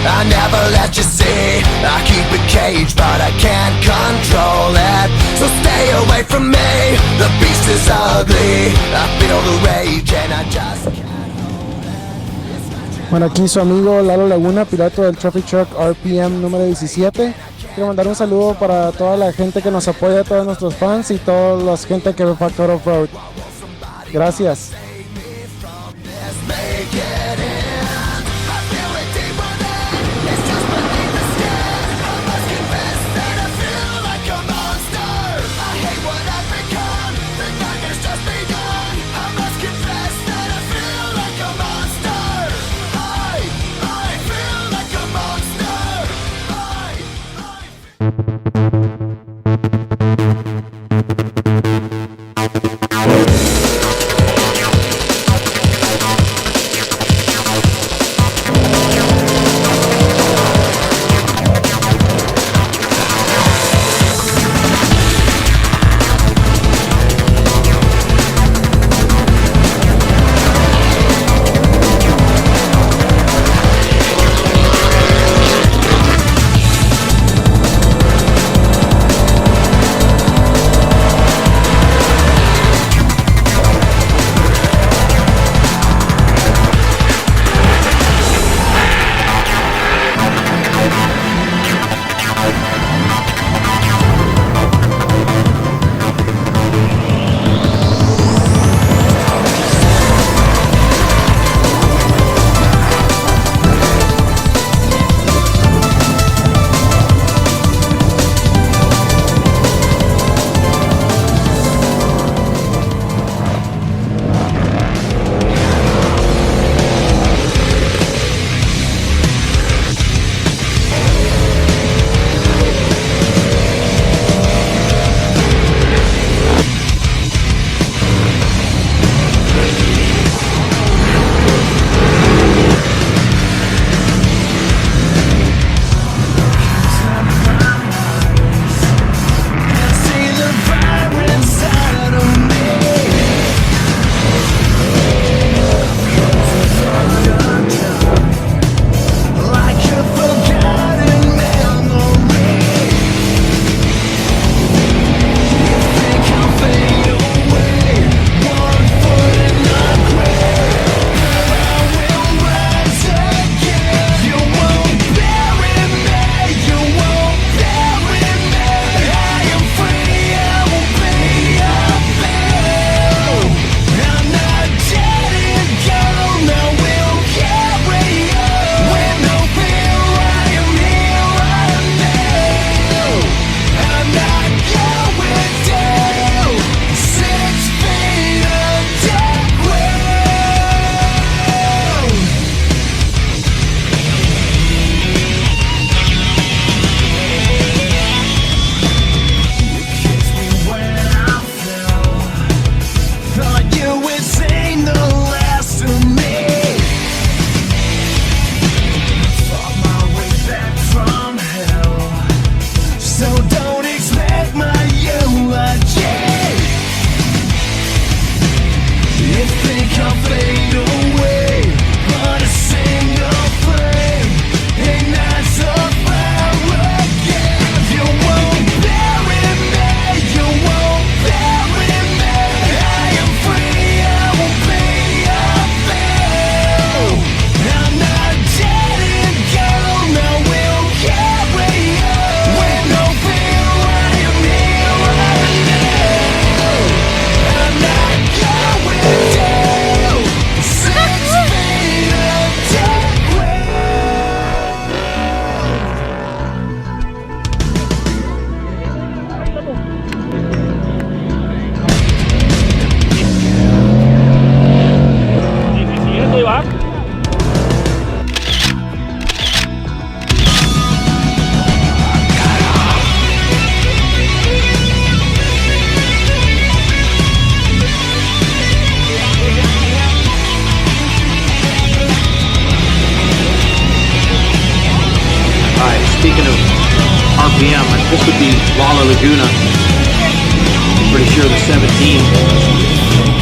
I never let you see. I keep it caged, but I can't control it. So stay away from me. The beast is ugly. I feel the rage and I just can't. Bueno, aquí su amigo Lalo Laguna, piloto del Traffic Truck RPM número 17. Quiero mandar un saludo para toda la gente que nos apoya, todos nuestros fans y toda la gente que ve Factor Off-Road. Gracias. RPM. This would be Lalo Laguna. I'm pretty sure the 17.